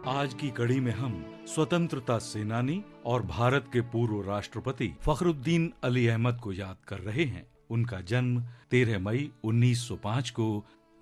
आज की कड़ी में हम स्वतंत्रता सेनानी और भारत के पूर्व राष्ट्रपति फखरुद्दीन अली अहमद को याद कर रहे हैं। उनका जन्म 13 मई 1905 को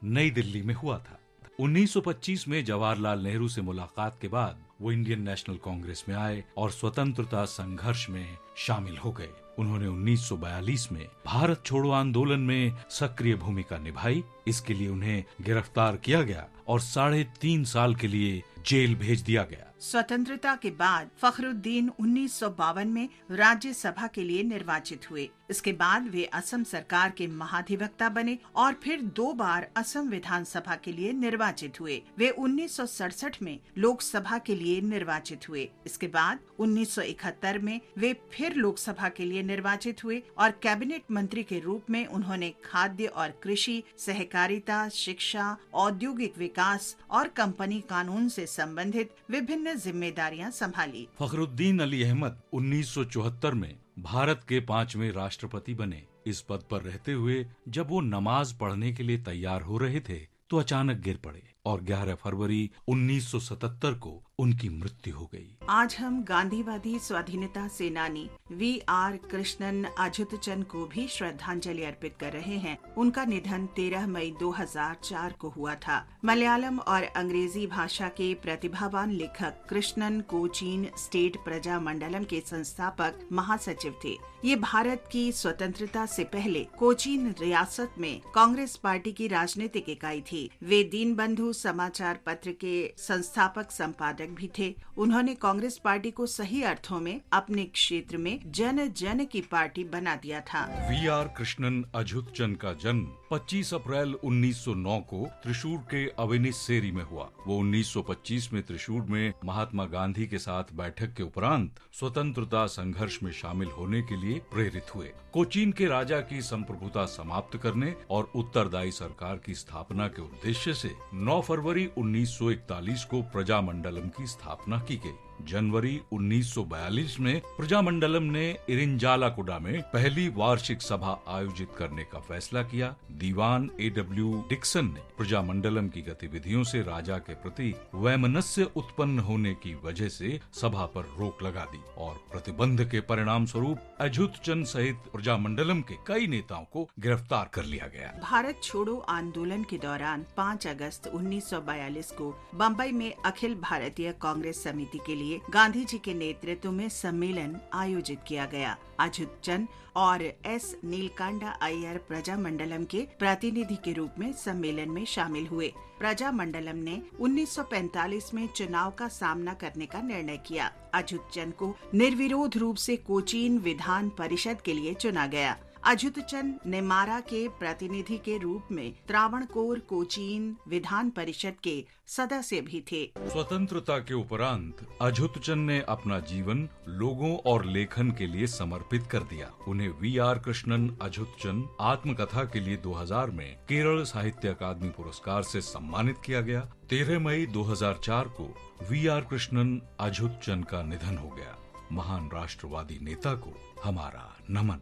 नई दिल्ली में हुआ था। 1925 में जवाहरलाल नेहरू से मुलाकात के बाद वो इंडियन नेशनल कांग्रेस में आए और स्वतंत्रता संघर्ष में शामिल हो गए। उन्होंने 1942 में भारत छोड़ो आंदोलन में सक्रिय भूमिका निभाई। इसके लिए उन्हें गिरफ्तार किया गया और 3.5 साल के लिए जेल भेज दिया गया। स्वतंत्रता के बाद फखरुद्दीन 1952 में राज्यसभा के लिए निर्वाचित हुए। इसके बाद वे असम सरकार के महाधिवक्ता बने और फिर 2 बार असम विधानसभा के लिए निर्वाचित हुए। वे 1967 में लोकसभा के लिए निर्वाचित हुए। इसके बाद 1971 में वे फिर लोकसभा के लिए निर्वाचित हुए और कैबिनेट मंत्री के रूप में उन्होंने खाद्य और कृषि, सहकारिता, शिक्षा, औद्योगिक विकास और कंपनी कानून से संबंधित विभिन्न जिम्मेदारियां संभाली। फखरुद्दीन अली अहमद 1974 में भारत के 5वें राष्ट्रपति बने। इस पद पर रहते हुए जब वो नमाज पढ़ने के लिए तैयार हो रहे थे तो अचानक गिर पड़े और 11 फरवरी 1977 को उनकी मृत्यु हो गई। आज हम गांधीवादी स्वाधीनता सेनानी वी.आर. कृष्णन अझुतचंद को भी श्रद्धांजलि अर्पित कर रहे हैं। उनका निधन 13 मई 2004 को हुआ था। मलयालम और अंग्रेजी भाषा के प्रतिभावान लेखक कृष्णन कोचीन स्टेट प्रजा मंडलम के संस्थापक महासचिव थे। ये भारत की स्वतंत्रता से पहले कोचीन रियासत में कांग्रेस पार्टी की राजनीतिक इकाई थी। वे दीनबंधु समाचार पत्र के संस्थापक संपादक भी थे। उन्होंने कांग्रेस पार्टी को सही अर्थों में अपने क्षेत्र में जन जन की पार्टी बना दिया था। वी.आर. कृष्णन अझुतचंद का जन्म 25 अप्रैल 1909 को त्रिशूर के अवेनिसेरी में हुआ। वो 1925 में त्रिशूर में महात्मा गांधी के साथ बैठक के उपरांत स्वतंत्रता संघर्ष में शामिल होने के लिए प्रेरित हुए। कोचीन के राजा की संप्रभुता समाप्त करने और उत्तरदायी सरकार की स्थापना के उद्देश्य से 9 फरवरी 1941 को प्रजामंडलम की स्थापना की गई। जनवरी 1942 में प्रजामंडलम ने इरिंजालाकुडा में पहली वार्षिक सभा आयोजित करने का फैसला किया। दीवान A.W. डिक्सन ने प्रजामंडलम की गतिविधियों से राजा के प्रति वैमनस्य उत्पन्न होने की वजह से सभा पर रोक लगा दी और प्रतिबंध के परिणाम स्वरूप अझुतचंद सहित प्रजामंडलम के कई नेताओं को गिरफ्तार कर लिया गया। भारत छोड़ो आंदोलन के दौरान 5 अगस्त 1942 को बम्बई में अखिल भारतीय कांग्रेस समिति के लिए गांधी जी के नेतृत्व में सम्मेलन आयोजित किया गया। अझुतचंद और एस. नीलकांडा अय्यर प्रजामंडलम के प्रतिनिधि के रूप में सम्मेलन में शामिल हुए। प्रजामंडलम ने 1945 में चुनाव का सामना करने का निर्णय किया। अझुतचंद को निर्विरोध रूप से कोचीन विधान परिषद के लिए चुना गया। अझुतचंद नेमारा के प्रतिनिधि के रूप में त्रावणकोर कोचीन विधान परिषद के सदस्य भी थे। स्वतंत्रता के उपरांत अझुतचंद ने अपना जीवन लोगों और लेखन के लिए समर्पित कर दिया। उन्हें वी.आर. कृष्णन अझुतचंद आत्मकथा के लिए 2000 में केरल साहित्य अकादमी पुरस्कार से सम्मानित किया गया। 13 मई 2004 को वी.आर. कृष्णन अझुतचंद का निधन हो गया। महान राष्ट्रवादी नेता को हमारा नमन।